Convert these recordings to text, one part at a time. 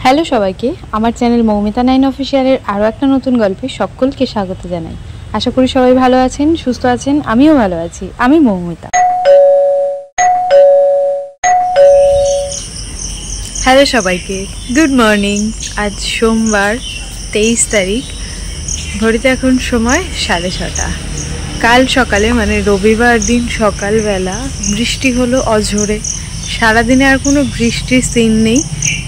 Hello সবাইকে, আমার channel Moumita 9 অফিসিয়ালের আরও একটা নতুন গল্পে সকলকে স্বাগত জানাই। আশা করি সবাই ভালো আছেন, সুস্থ আছেন। আমিও ভালো আছি। আমি মৌমিতা। হ্যালো সবাইকে, গুড মর্নিং। আজ সোমবার 23 তারিখ, ঘড়িতে এখন সময় 6:30। কাল সকালে মানে রবিবার দিন সকালবেলা বৃষ্টি হলো অঝোরে। সারাদিনে আর কোনো বৃষ্টির সিন নেই,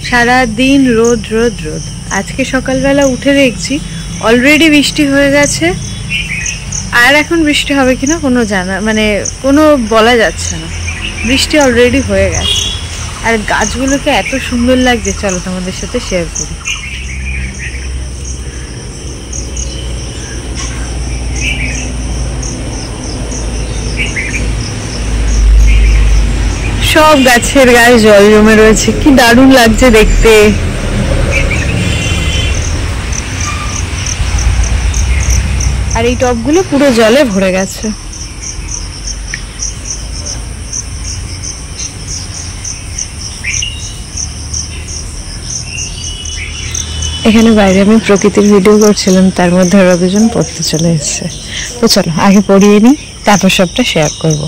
সারাদিন রোদ রোদ রোদ। আজকে সকালবেলা উঠে দেখছি অলরেডি বৃষ্টি হয়ে গেছে, আর এখন বৃষ্টি হবে কিনা কোনো কোনো বলা যাচ্ছে না। বৃষ্টি অলরেডি হয়ে গেছে, আর গাছগুলোকে এত সুন্দর লাগছে, চলো তোমাদের সাথে শেয়ার করি। সব গাছের গায়ে জল জমে রয়েছে, কি দারুণ লাগছে দেখতে। আর এই টবগুলো পুরো জলে ভরে গেছে। এখানে বাইরে আমি প্রকৃতির ভিডিও করছিলাম, তার মধ্যে আরো দুজন পড়তে চলে এসেছে। তো চলো আগে পড়িয়ে নিই, তারপর সবটা শেয়ার করবো।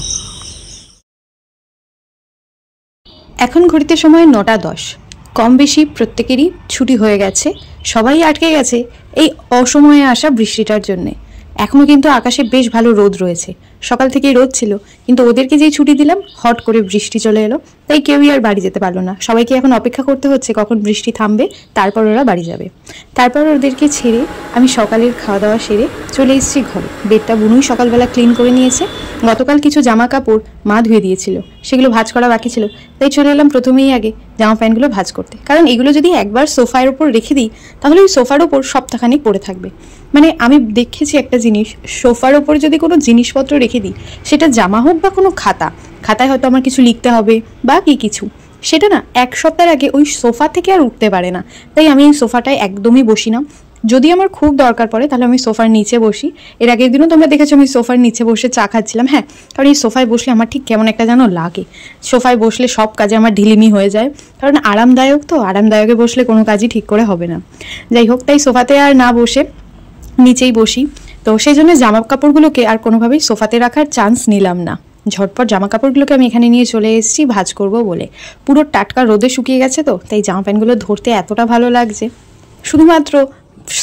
এখন ঘড়িতে সময় 9:10। কম বেশি প্রত্যেকেরই ছুটি হয়ে গেছে, সবাই আটকে গেছে এই অসময়ে আসা বৃষ্টিটার জন্যে। এখনও কিন্তু আকাশে বেশ ভালো রোদ রয়েছে, সকাল থেকেই রোদ ছিল, কিন্তু ওদেরকে যেই ছুটি দিলাম হট করে বৃষ্টি চলে এলো, তাই কেউই আর বাড়ি যেতে পারলো না। সবাইকে এখন অপেক্ষা করতে হচ্ছে কখন বৃষ্টি থামবে, তারপর ওরা বাড়ি যাবে। তারপর ওদেরকে ছেড়ে আমি সকালের খাওয়া দাওয়া সেরে চলে এসেছি ঘরে। বেডটা বুনুই সকালবেলা ক্লিন করে নিয়েছে। গতকাল কিছু জামা কাপড় মা ধুয়ে দিয়েছিল, সেগুলো ভাঁজ করা বাকি ছিল, তাই চলে এলাম প্রথমেই আগে জামা প্যান্টগুলো ভাঁজ করতে। কারণ এগুলো যদি একবার সোফার ওপর রেখে দিই তাহলে ওই সোফার ওপর সপ্তাহখানেক পড়ে থাকবে। মানে আমি দেখেছি একটা জিনিস, সোফার ওপর যদি কোনো জিনিসপত্র রেখে দিই, সেটা জামা হোক বা কোনো খাতায় হয়তো আমার কিছু লিখতে হবে বা কিছু, সেটা না এক সপ্তাহের আগে ওই সোফা থেকে আর উঠতে পারে না। তাই আমি এই সোফাটায় একদমই বসি না। যদি আমার খুব দরকার পড়ে তাহলে আমি সোফার নিচে বসি। এর আগের দিনও তোমরা দেখেছো আমি সোফার নিচে বসে চা খাচ্ছিলাম। হ্যাঁ, কারণ এই সোফায় বসলে আমার ঠিক কেমন একটা যেন লাগে। সোফায় বসলে সব কাজে আমার ঢিলিমি হয়ে যায়, কারণ আরামদায়ক, তো আরামদায়কে বসলে কোনো কাজই ঠিক করে হবে না। যাই হোক, তাই সোফাতে আর না বসে নিচেই বসি। তো সেই জন্য জামা কাপড়গুলোকে আর কোনোভাবেই সোফাতে রাখার চান্স নিলাম না। ঝটপট জামা কাপড়গুলোকে আমি এখানে নিয়ে চলে এসেছি ভাঁজ করবো বলে। পুরো টাটকা রোদে শুকিয়ে গেছে, তো তাই জামা প্যান্টগুলো ধরতে এতটা ভালো লাগছে। শুধুমাত্র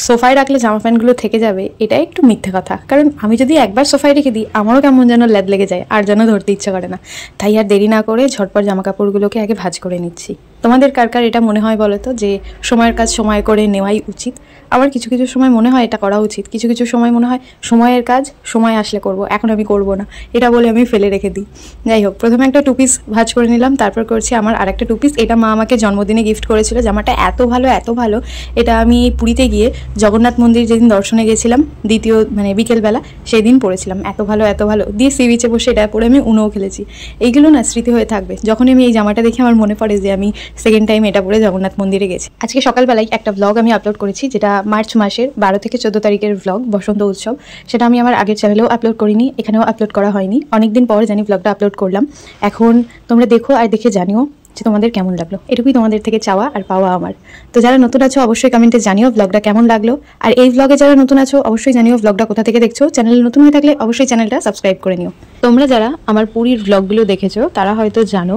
সোফায় রাখলে জামা প্যান্টগুলো থেকে যাবে, এটা একটু মিথ্যে কথা। কারণ আমি যদি একবার সোফায় রেখে দিই আমারও কেমন যেন ল্যাদ লেগে যায়, আর যেন ধরতে ইচ্ছা করে না। তাই আর দেরি না করে ঝটপট জামা কাপড়গুলোকে আগে ভাঁজ করে নিচ্ছি। তোমাদের কার কার এটা মনে হয় বলো তো, যে সময়ের কাজ সময় করে নেওয়াই উচিত? আমার কিছু কিছু সময় মনে হয় এটা করা উচিত, কিছু কিছু সময় মনে হয় সময়ের কাজ সময় আসলে করব, এখন আমি করব না, এটা বলে আমি ফেলে রেখে দিই। যাই হোক, প্রথমে একটা টু পিস ভাঁজ করে নিলাম, তারপর করছি আমার আরেকটা টু পিস। এটা মা আমাকে জন্মদিনে গিফট করেছিল। জামাটা এত ভালো, এটা আমি পুরীতে গিয়ে জগন্নাথ মন্দির যেদিন দর্শনে গেছিলাম দ্বিতীয় বিকেলবেলা, সেই দিন পরেছিলাম। এত ভালো দিয়ে সি বিচে বসে এটা পরে আমি উনোও খেলেছি। এইগুলো না স্মৃতি হয়ে থাকবে। যখন আমি এই জামাটা দেখে আমার মনে পড়ে যে আমি সেকেন্ড টাইম এটা পরে জগন্নাথ মন্দিরে গেছি। আজকে সকালবেলায় একটা ব্লগ আমি আপলোড করেছি, যেটা মার্চ মাসের 12 থেকে 14 তারিখের ব্লগ, বসন্ত উৎসব। সেটা আমি আমার আগের চ্যানেলেও আপলোড করিনি, এখানেও আপলোড করা হয়নি। অনেকদিন পর জানি ব্লগটা আপলোড করলাম। এখন তোমরা দেখো আর দেখে জানিও যে তোমাদের কেমন লাগলো। এটুকুই তোমাদের থেকে চাওয়া আর পাওয়া আমার। তো যারা নতুন আছো অবশ্যই কমেন্টে জানিও ব্লগটা কেমন লাগলো। আর এই ব্লগে যারা নতুন আছো অবশ্যই জানিও ব্লগটা কোথা থেকে দেখছো। চ্যানেলে নতুন হয়ে থাকলে অবশ্যই চ্যানেলটা সাবস্ক্রাইব করে নিও। তোমরা যারা আমার পুরীর ব্লগগুলো দেখেছো তারা হয়তো জানো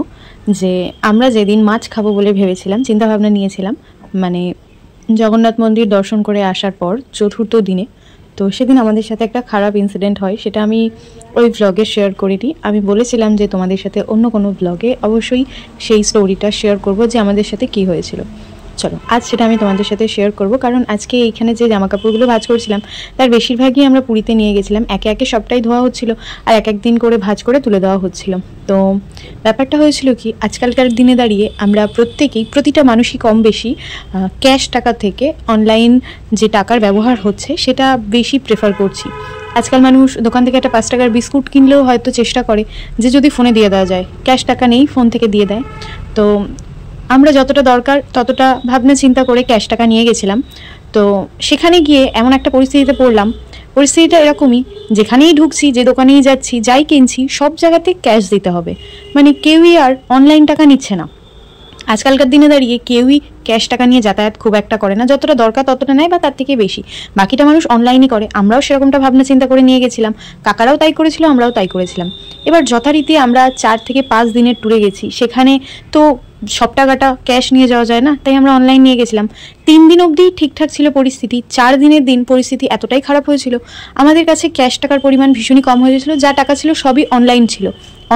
যে আমরা যেদিন মাছ খাবো বলে ভেবেছিলাম, চিন্তাভাবনা নিয়েছিলাম, জগন্নাথ মন্দির দর্শন করে আসার পর চতুর্থ দিনে, তো সেদিন আমাদের সাথে একটা খারাপ ইনসিডেন্ট হয়। সেটা আমি ওই ব্লগে শেয়ার করিনি। আমি বলেছিলাম যে তোমাদের সাথে অন্য কোনো ব্লগে অবশ্যই সেই স্টোরিটা শেয়ার করব যে আমাদের সাথে কি হয়েছিল। চলো আজ সেটা আমি তোমাদের সাথে শেয়ার করব। কারণ আজকে এইখানে যে জামা কাপড়গুলো ভাঁজ করছিলাম তার বেশিরভাগই আমরা পুরীতে নিয়ে গেছিলাম। একে একে সবটাই ধোয়া হচ্ছিল আর এক দিন করে ভাঁজ করে তুলে দেওয়া হচ্ছিল। তো ব্যাপারটা হয়েছিল কি, আজকালকার দিনে দাঁড়িয়ে আমরা প্রতিটা মানুষই কম বেশি ক্যাশ টাকা থেকে অনলাইন যে টাকার ব্যবহার হচ্ছে সেটা বেশি প্রেফার করছি। আজকাল মানুষ দোকান থেকে একটা 5 টাকার বিস্কুট কিনলেও হয়তো চেষ্টা করে যে যদি ফোনে দিয়ে দেওয়া যায়, ক্যাশ টাকা নেই ফোন থেকে দিয়ে দেয়। তো আমরা যতটা দরকার ততটা ভাবনা চিন্তা করে ক্যাশ টাকা নিয়ে গেছিলাম। তো সেখানে গিয়ে এমন একটা পরিস্থিতিতে পড়লাম, পরিস্থিতিটা এরকমই, যেখানেই ঢুকছি, যে দোকানেই যাচ্ছি, যাই কিনছি, সব জায়গাতে ক্যাশ দিতে হবে। কেউই আর অনলাইন টাকা নিচ্ছে না। আজকালকার দিনে দাঁড়িয়ে কেউই ক্যাশ টাকা নিয়ে যাতায়াত খুব একটা করে না, যতটা দরকার ততটা নেয় বা তার থেকে বেশি। বাকিটা মানুষ অনলাইনই করে। আমরাও সেরকমটা ভাবনা চিন্তা করে নিয়ে গেছিলাম, কাকারাও তাই করেছিল, আমরাও তাই করেছিলাম। এবার যথারীতি আমরা 4 থেকে 5 দিনের ট্যুরে গেছি, সেখানে তো সব টাকাটা ক্যাশ নিয়ে যাওয়া যায় না, তাই আমরা অনলাইন নিয়ে গেছিলাম। 3 দিন অবধি ঠিকঠাক ছিল পরিস্থিতি। 4 দিনের দিন পরিস্থিতি এতটাই খারাপ হয়েছিল, আমাদের কাছে ক্যাশ টাকার পরিমাণ ভীষণই কম হয়ে গেছিলো। যা টাকা ছিল সবই অনলাইন ছিল।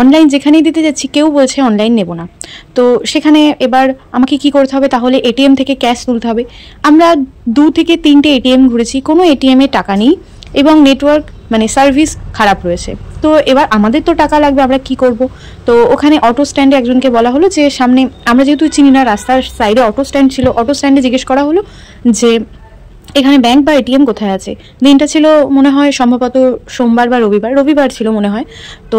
অনলাইন যেখানেই দিতে যাচ্ছি কেউ বলছে অনলাইন নেব না। তো সেখানে এবার আমাকে কি করতে হবে, তাহলে এটিএম থেকে ক্যাশ তুলতে হবে। আমরা 2 থেকে 3টে এটিএম ঘুরেছি, কোনো এটিএমে টাকা নেই এবং নেটওয়ার্ক মানে সার্ভিস খারাপ রয়েছে। তো এবার আমাদের তো টাকা লাগবে, আমরা কি করব? তো ওখানে অটো স্ট্যান্ডে একজনকে বলা হলো যে সামনে, আমরা যেহেতু চিনি না, রাস্তার সাইডে অটো স্ট্যান্ড ছিল, অটো স্ট্যান্ডে জিজ্ঞেস করা হলো যে এখানে ব্যাংক বা এটিএম কোথায় আছে। দিনটা ছিল মনে হয় সম্ভবত সোমবার বা রবিবার, রবিবার ছিল মনে হয়। তো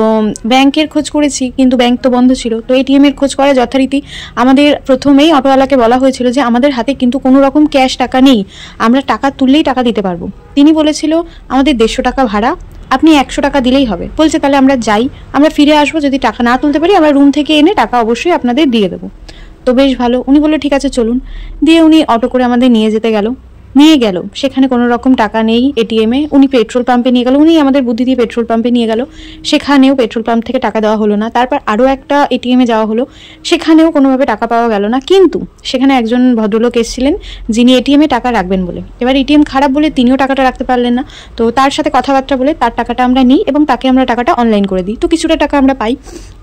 ব্যাংকের খোঁজ করেছি, কিন্তু ব্যাংক তো বন্ধ ছিল। তো এটিএম এর খোঁজ করা যথারীতি আমাদের প্রথমেই অটোওয়ালাকে বলা হয়েছিল যে আমাদের হাতে কিন্তু কোনো রকম ক্যাশ টাকা নেই, আমরা টাকা তুললেই টাকা দিতে পারবো। তিনি বলেছিল আমাদের 150 টাকা ভাড়া, আপনি 100 টাকা দিলেই হবে। বলছে তাহলে আমরা যাই, আমরা ফিরে আসবো, যদি টাকা না তুলতে পারি আমরা রুম থেকে এনে টাকা অবশ্যই আপনাদের দিয়ে দেবো। তো বেশ ভালো, উনি বললো ঠিক আছে চলুন। দিয়ে উনি অটো করে আমাদের নিয়ে গেল। সেখানে কোনো রকম টাকা নেই এটিএমে। উনি পেট্রোল পাম্পে নিয়ে গেল, উনি আমাদের বুদ্ধি দিয়ে পেট্রোল পাম্পে নিয়ে গেল। সেখানেও পেট্রোল পাম্প থেকে টাকা দেওয়া হলো না। তারপর আরও একটা এটিএমে যাওয়া হলো, সেখানেও কোনোভাবে টাকা পাওয়া গেল না। কিন্তু সেখানে একজন ভদ্রলোক এসেছিলেন যিনি এটিএমে টাকা রাখবেন বলে। এবার এটিএম খারাপ বলে তিনিও টাকাটা রাখতে পারলেন না। তো তার সাথে কথাবার্তা বলে তার টাকাটা আমরা নিই এবং তাকে আমরা টাকাটা অনলাইন করে দিই। তো কিছুটা টাকা আমরা পাই।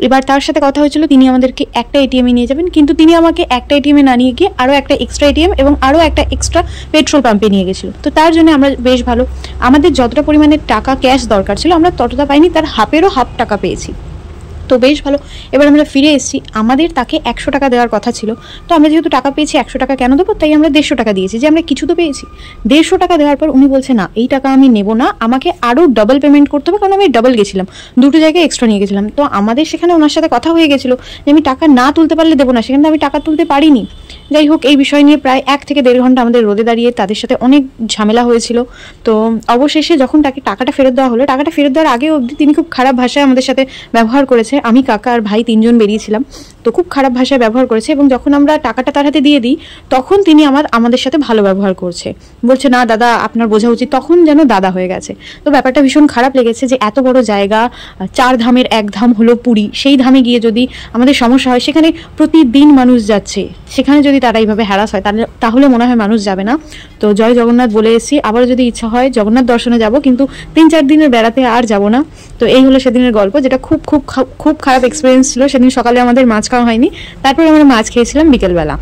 এবার তার সাথে কথা হয়েছিল তিনি আমাদেরকে একটা এটিএমে নিয়ে যাবেন, কিন্তু তিনি আমাকে একটা এটিএমে না নিয়ে গিয়ে আরও একটা এক্সট্রা এটিএম এবং আরও একটা এক্সট্রা পেট্রোল পাম্পে নিয়ে গেছিল। তো তার জন্য আমরা বেশ ভালো, আমাদের যতটা পরিমাণে টাকা ক্যাশ দরকার ছিল আমরা ততটা পাইনি, তার হাফেরও হাফ টাকা পেয়েছি। তো বেশ ভালো। এবার আমরা ফিরে এসেছি, আমাদের তাকে 100 টাকা দেওয়ার কথা ছিল। তো আমরা যেহেতু টাকা পেয়েছি 100 টাকা কেন দেবো, তাই আমরা 150 টাকা দিয়েছি, যে আমরা কিছু তো পেয়েছি। 150 টাকা দেওয়ার পর উনি বলছে না এই টাকা আমি নেব না, আমাকে আরও ডবল পেমেন্ট করতে হবে, কারণ আমি ডাবল গেছিলাম, দুটো জায়গায় এক্সট্রা নিয়ে গেছিলাম। তো আমাদের সেখানে ওনার সাথে কথা হয়ে গেছিলো যে আমি টাকা না তুলতে পারলে দেবো না, সেখানে আমি টাকা তুলতে পারিনি। যাই হোক, এই বিষয় নিয়ে প্রায় 1 থেকে 1.5 ঘন্টা আমাদের রোদে দাঁড়িয়ে তাদের সাথে অনেক ঝামেলা হয়েছিল। তো অবশেষে যখন তাকে টাকাটা ফেরত দেওয়া হলো, টাকাটা ফেরত দেওয়ার আগেও অবধি তিনি খুব খারাপ ভাষায় আমাদের সাথে ব্যবহার করেছে। আমি, কাকা আর ভাই 3জন বেরিয়েছিলাম, তো খুব খারাপ ভাষায় ব্যবহার করেছে। এবং যখন আমরা টাকাটা তার হাতে দিয়ে দিই তখন তিনি আমাদের সাথে ভালো ব্যবহার করছে, বলছে না দাদা আপনার বোঝা উচিত, তখন যেন দাদা হয়ে গেছে। তো ব্যাপারটা ভীষণ খারাপ লেগেছে যে এত বড় জায়গা, 4 ধামের এক ধাম হলো পুরী, সেই ধামে গিয়ে যদি আমাদের সমস্যা হয়, সেখানে প্রতিদিন মানুষ যাচ্ছে, সেখানে যদি তারা এইভাবে হ্যারাস হয় তাহলে মনে হয় মানুষ যাবে না। তো জয় জগন্নাথ বলে এসেছি, আবারও যদি ইচ্ছা হয় জগন্নাথ দর্শনে যাব, কিন্তু 3-4 দিনের বেড়াতে আর যাব না। তো এই হলো সেদিনের গল্প, যেটা খুব খুব খুব খারাপ এক্সপিরিয়েন্স ছিল। সেদিন সকালে আমাদের মাছ খাওয়া হয়নি, তারপরে আমরা মাছ খেয়েছিলাম বিকেলবেলা।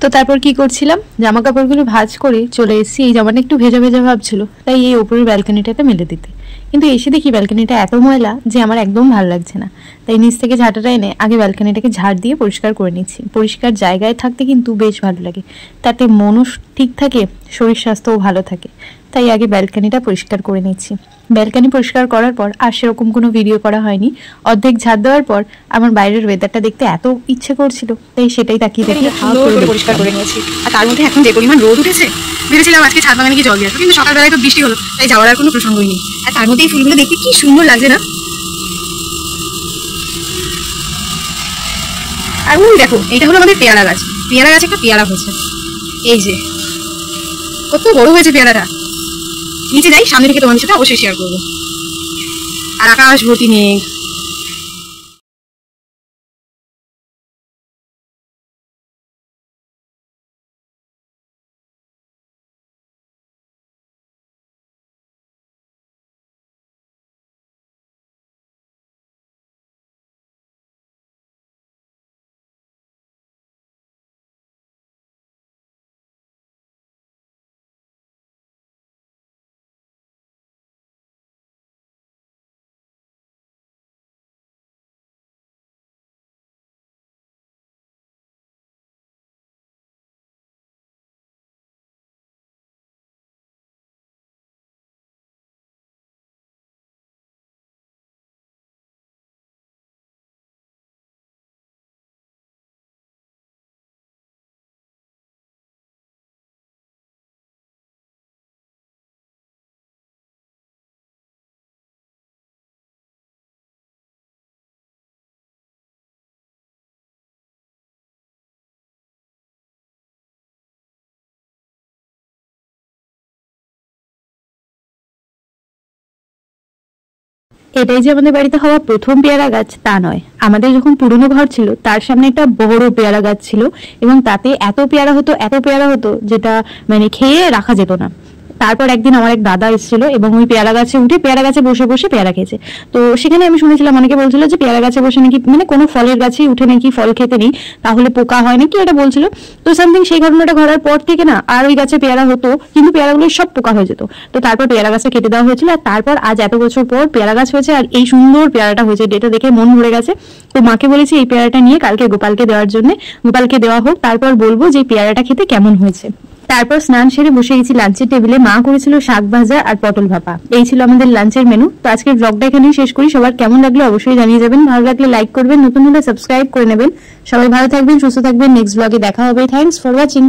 তো তারপর কি করছিলাম, জামা কাপড়গুলো ভাঁজ করে চলে এসেছি। এই জামাটা একটু ভেজা ভেজা ভাবছিল, তাই এই ওপরের ব্যালকনিটাতে মেলে দিতে। কিন্তু এসে দেখি ব্যালকনিটা এত ময়লা যে আমার একদম ভালো লাগছে না। তাই নিচ থেকে ঝাঁটাটা এনে আগে ব্যালকনিটাকে ঝাড় দিয়ে পরিষ্কার করে নিচ্ছি। পরিষ্কার জায়গায় থাকতে কিন্তু বেশ ভালো লাগে, তাতে মনও ঠিক থাকে, শরীর স্বাস্থ্যও ভালো থাকে। তাই আগে ব্যালকনিটা পরিষ্কার করে নিচ্ছি। ব্যালকনি পরিষ্কার করার পর আর সেরকম কোনো ভিডিও করা হয়নি। অর্ধেক ঝাড় দেওয়ার পর আমার বাইরের ওয়েদারটা দেখতে এত ইচ্ছে করছিল, তাই সেটাই তাকিয়ে দেখি পরিষ্কার করে নিয়েছি। আর তার মধ্যে এখন যে পরিমাণ রোদ উঠেছে, ভেবেছিলাম আজকে ছাদ বাগানে গিয়ে জল দিয়ে আসবো, কিন্তু সকালবেলায় তো বৃষ্টি হলো, তাই যাওয়ার আর কোনো প্রসঙ্গই নেই। আর তার মধ্যে এই ফুলগুলো দেখতে কি সুন্দর লাগছে না। আর ওই দেখো, এটা হলো আমাদের পেয়ারা গাছ। পেয়ারা গাছে একটা পেয়ারা হয়েছে, এই যে কত বড় হয়েছে পেয়ারাটা। নিচে যাই, সামনে থেকে তোমাদের সাথে অবশ্যই শেয়ার করবো। আর আকাশ ভর্তি মেঘ। এটাই যে আমাদের বাড়িতে হওয়া প্রথম পেয়ারা গাছ তা নয়, আমাদের যখন পুরনো ঘর ছিল তার সামনে একটা বড় পেয়ারা গাছ ছিল এবং তাতে এত পেয়ারা হতো যেটা মানে খেয়ে রাখা যেত না। তারপর একদিন আমার এক দাদা এসেছিল এবং ওই পেয়ারা গাছে উঠে পেয়ারা গাছে বসে বসে পেয়ারা খেয়েছে। তো সেখানে আমি শুনেছিলাম অনেকে বলছিল যে পেয়ারা গাছে বসে নাকি মানে কোনো ফলের গাছেই উঠে নাকি ফল খেতে নেই, তাহলে পোকা হয় নাকি এটা বলছিল। তো সামথিং সেই ঘটনাটা ঘটার পর থেকে না আর ওই গাছে পেয়ারা হতো কিন্তু পেয়ারাগুলো সব পোকা হয়ে যেত। তো তারপর পেয়ারা গাছটা কেটে দেওয়া হয়েছিল আর তারপর আজ এত বছর পর পেয়ারা গাছ হয়েছে আর এই সুন্দর পেয়ারাটা হয়েছে, এটা দেখে মন ভরে গেছে। তো মাকে বলেছি এই পেয়ারাটা নিয়ে কালকে গোপালকে দেওয়ার জন্য, গোপালকে দেওয়া হোক, তারপর বলবো যে পেয়ারাটা খেতে কেমন হয়েছে। তারপর স্নান সেরে বসে গেছি লাঞ্চের টেবিলে। মা করেছিল শাক ভাজা আর পটল ভাপা, এই ছিল আমাদের লাঞ্চের মেনু। তো আজকের ব্লগটা এখানেই শেষ করি। সবার কেমন লাগলো অবশ্যই জানিয়ে যাবেন, ভালো লাগলে লাইক করবেন, নতুন হলে সাবস্ক্রাইব করে নেবেন। সবাই ভালো থাকবেন, সুস্থ থাকবেন, নেক্সট ব্লগে দেখা হবে। Thanks for watching.